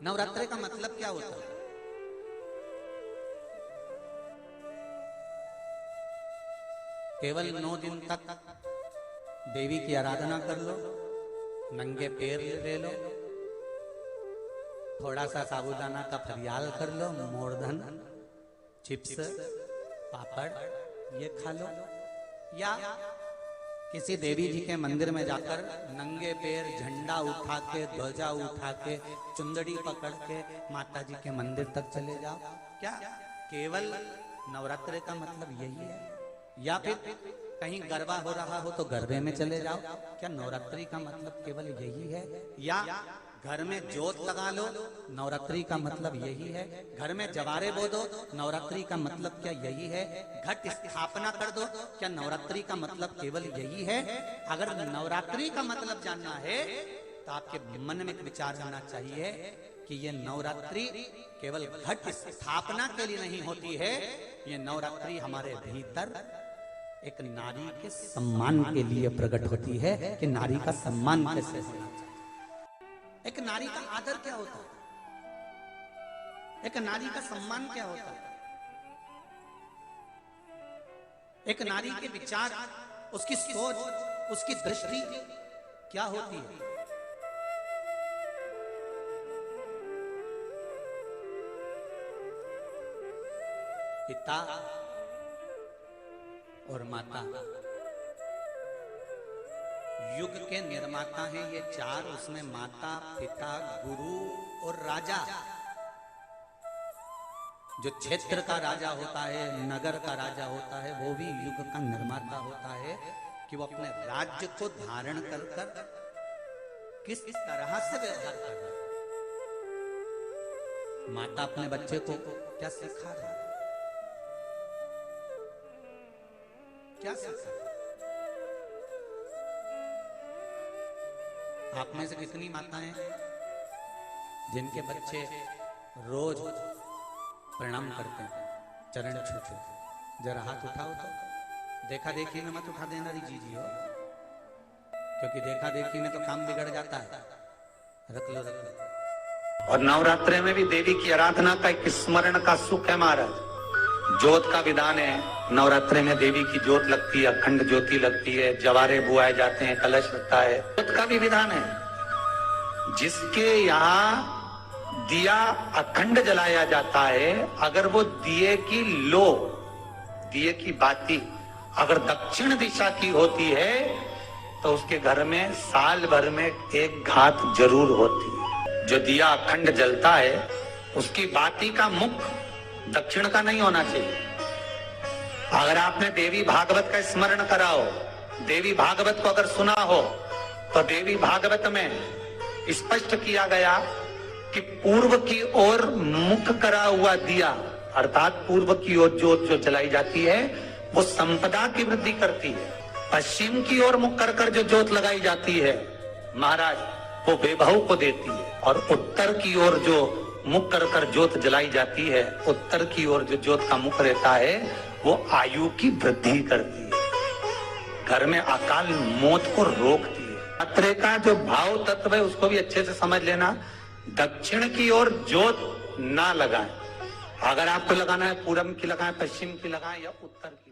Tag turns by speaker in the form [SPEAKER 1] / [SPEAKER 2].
[SPEAKER 1] नवरात्रि का मतलब क्या होता है? केवल 9 दिन तक देवी की आराधना कर लो, नंगे पैर ले लो, थोड़ा सा साबूदाना का फरियाल कर लो, मोरधन, चिप्स, पापड़ ये खा लो, या किसी देवी जी के मंदिर में जाकर नंगे पैर झंडा उठा के, ध्वजा उठा के, चुंदड़ी पकड़ के माता जी के मंदिर तक चले जाओ। क्या केवल नवरात्रि का मतलब यही है? या फिर कहीं गरबा हो रहा हो तो गरबे में चले जाओ? क्या नवरात्रि का मतलब केवल यही है? या घर में जोत लगा लो, नवरात्रि का मतलब यही है? घर में जवारे बो दो, नवरात्रि का मतलब क्या यही है? घट स्थापना कर दो, क्या नवरात्रि का मतलब केवल यही है? अगर नवरात्रि का मतलब जानना है तो आपके मन में एक विचार आना चाहिए कि ये नवरात्रि केवल घट स्थापना के लिए नहीं होती है, ये नवरात्रि हमारे भीतर एक नारी के सम्मान के लिए प्रकट होती है कि नारी का सम्मान कैसे होना चाहिए, एक नारी का आदर क्या होता है, एक नारी का सम्मान क्या होता है, एक नारी के विचार, उसकी सोच, उसकी दृष्टि क्या होती है। पिता और माता युग के निर्माता हैं ये चार, उसमें माता, पिता, गुरु और राजा। जो क्षेत्र का राजा होता है, नगर का राजा होता है, वो भी युग का निर्माता होता है कि वो अपने राज्य को धारण कर कर किस तरह से व्यवहार कर रहा है। माता अपने बच्चे को क्या सिखा रही है, क्या सिखा? आप में से कितनी माताएं जिनके बच्चे रोज प्रणाम करते हैं, चरण छूते? जरा हाथ उठाओ तो। देखा देखी में मत उठा देना जी जी हो, क्योंकि देखा देखी में तो काम बिगड़ जाता है। रख लो रख लो। और नवरात्रि में भी देवी की आराधना का एक स्मरण का सुख है महाराज। ज्योत का विधान है, नवरात्रि में देवी की ज्योत लगती है, अखंड ज्योति लगती है, जवारे बुआए जाते हैं, कलश लगता है। ज्योत का भी विधान है, जिसके यहाँ दिया अखंड जलाया जाता है, अगर वो दिए की लो, दिए की बाती अगर दक्षिण दिशा की होती है तो उसके घर में साल भर में एक घात जरूर होती है। जो दिया अखंड जलता है उसकी बाती का मुख दक्षिण का नहीं होना चाहिए। अगर आपने देवी भागवत का स्मरण करा हो, देवी भागवत को अगर सुना हो, तो देवी भागवत में स्पष्ट किया गया कि पूर्व की ओर मुख करा हुआ दिया, अर्थात पूर्व की ओर ज्योत जो जलाई जाती है वो संपदा की वृद्धि करती है। पश्चिम की ओर मुख कर कर जो ज्योत लगाई जाती है महाराज, वो वैभव को देती है। और उत्तर की ओर जो मुख कर कर ज्योत जलाई जाती है, उत्तर की ओर जो ज्योत का मुख रहता है वो आयु की वृद्धि करती है, घर में अकाल मौत को रोकती है। नवरात्रि का जो भाव तत्व है उसको भी अच्छे से समझ लेना। दक्षिण की ओर ज्योत ना लगाएं, अगर आपको लगाना है पूरब की लगाएं, पश्चिम की लगाएं या उत्तर की।